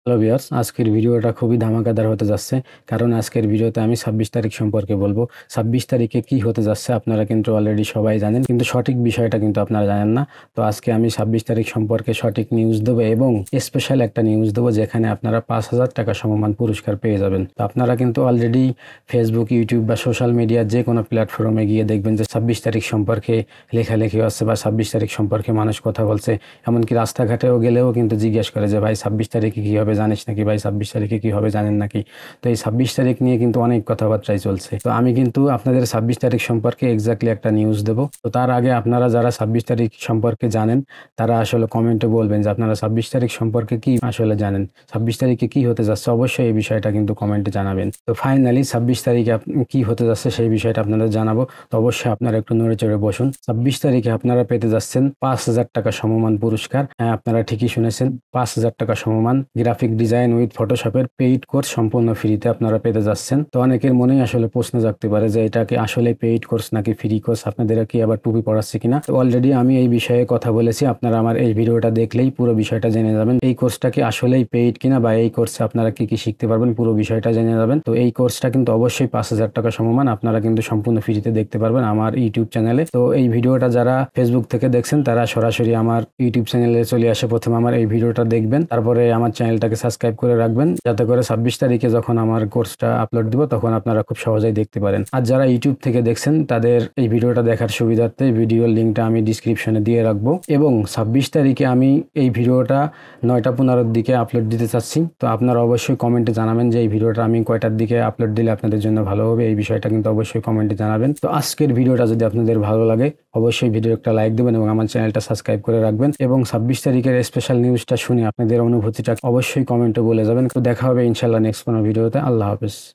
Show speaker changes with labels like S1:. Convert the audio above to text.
S1: Hello viewers, আজকের ভিডিওটা খুবই ধামাকাদার হতে যাচ্ছে। কারণ আজকের ভিডিওতে আমি ২৬ তারিখ সম্পর্কে বলবো। ২৬ তারিখে কি হতে যাচ্ছে আপনারা কিন্তু অলরেডি সবাই জানেন, কিন্তু সঠিক বিষয়টা কিন্তু আপনারা জানেন না। তো আজকে আমি ২৬ তারিখ সম্পর্কে সঠিক নিউজ দেবো এবং স্পেশাল একটা নিউজ দেবো, যেখানে আপনারা ৫,০০০ টাকা সমমান পুরস্কার পেয়ে যাবেন। তো আপনারা কিন্তু অলরেডি ফেসবুক, ইউটিউব বা সোশ্যাল মিডিয়ার যে কোনো প্ল্যাটফর্মে গিয়ে দেখবেন যে ২৬ তারিখ সম্পর্কে লেখালেখি হচ্ছে বা ২৬ তারিখ সম্পর্কে মানুষ কথা বলছে। এমনকি রাস্তাঘাটেও গেলেও কিন্তু জিজ্ঞেস করে যে ভাই ২৬ তারিখে কী হবে জানিস নাকি, ভাই ২৬ তারিখে কী হবে জানেন নাকি। তো এই ২৬ তারিখ নিয়ে কিন্তু অনেক কথাবার্তাই চলছে। তো আমি কিন্তু আপনাদের ২৬ তারিখ সম্পর্কে এক্স্যাক্টলি একটা নিউজ দেবো। তো তার আগে আপনারা যারা ২৬ তারিখ সম্পর্কে জানেন তারা আসলে কমেন্টে বলবেন যে আপনারা ২৬ তারিখ সম্পর্কে কি আসলে জানেন, ২৬ তারিখে কি হতে যাচ্ছে। অবশ্যই এই বিষয়টা কিন্তু কমেন্টে জানাবেন। তো ফাইনালি ২৬ তারিখে কি হতে যাচ্ছে সেই বিষয়টা আপনাদের জানাবো। তো অবশ্যই আপনারা একটু নড়ে চড়ে বসুন। ২৬ তারিখে আপনারা পেতে যাচ্ছেন ৫,০০০ টাকা সমমান পুরস্কার। হ্যাঁ, আপনারা ঠিকই শুনেছেন, ৫,০০০ টাকা সমমান গ্রাফিক ডিজাইন উইথ ফটোশপের পেইড কোর্স সম্পূর্ণ ফ্রিতে আপনারা পেতে যাচ্ছেন। তো অনেকের মনেই আসলে প্রশ্ন জাগতে পারে যে এটা কি আসলে পেইড কোর্স নাকি ফ্রি কোর্স, আপনাদের কি আবার টুপি পড়াচ্ছে কিনা। তো অলরেডি আমি এই বিষয়ে কথা বলেছি, আপনারা আমার এই ভিডিওটা দেখলেই পুরো বিষয়টা জেনে যাবেন এই কোর্সটা কি আসলেই পেইড কিনা বা এই কোর্সে আপনারা কি কি শিখতে পারবেন, পুরো বিষয়টা জেনে যাবেন। তো এই কোর্সটা কিন্তু অবশ্যই ৫,০০০ টাকা সমমান আপনারা কিন্তু সম্পূর্ণ ফ্রিতে দেখতে পারবেন আমার ইউটিউব চ্যানেলে। তো এই ভিডিওটা যারা ফেসবুক থেকে দেখছেন তারা সরাসরি আমার ইউটিউব চ্যানেলে চলে আসে, প্রথমে আমার এই ভিডিওটা দেখবেন, তারপরে আমার চ্যানেলটাকে সাবস্ক্রাইব করে রাখবেন, যাতে করে ২৬ তারিখে যখন আমার কোর্সটা আপলোড দিব তখন আপনারা খুব সহজেই দেখতে পারেন। আর যারা ইউটিউব থেকে দেখছেন তাদের এই ভিডিওটা দেখার সুবিধার্থে ভিডিওর লিঙ্কটা আমি ডিসক্রিপশনে দিয়ে রাখবো। এবং ২৬ তারিখে আমি এই ভিডিওটা ৯টা ১৫-র দিকে আপলোড দিতে চাচ্ছি। তো আপনারা অবশ্যই কমেন্টে জানাবেন যে এই ভিডিওটা আমি কয়টার দিকে আপলোড দিলে আপনাদের জন্য ভালো হবে, এই বিষয়টা কিন্তু অবশ্যই কমেন্টে জানাবেন। তো আজকের ভিডিওটা যদি আপনাদের ভালো লাগে অবশ্যই ভিডিও একটা লাইক দেবেন এবং আমার চ্যানেলটা সাবস্ক্রাইব করে রাখবেন। এবং ২৬ তারিখের স্পেশাল নিউজটা শুনে আপনাদের অনুভূতিটা অবশ্যই কমেন্টে বলে যাবেন। তো দেখা হবে ইনশাল্লাহ নেক্সট কোনো ভিডিওতে। আল্লাহ হাফেজ।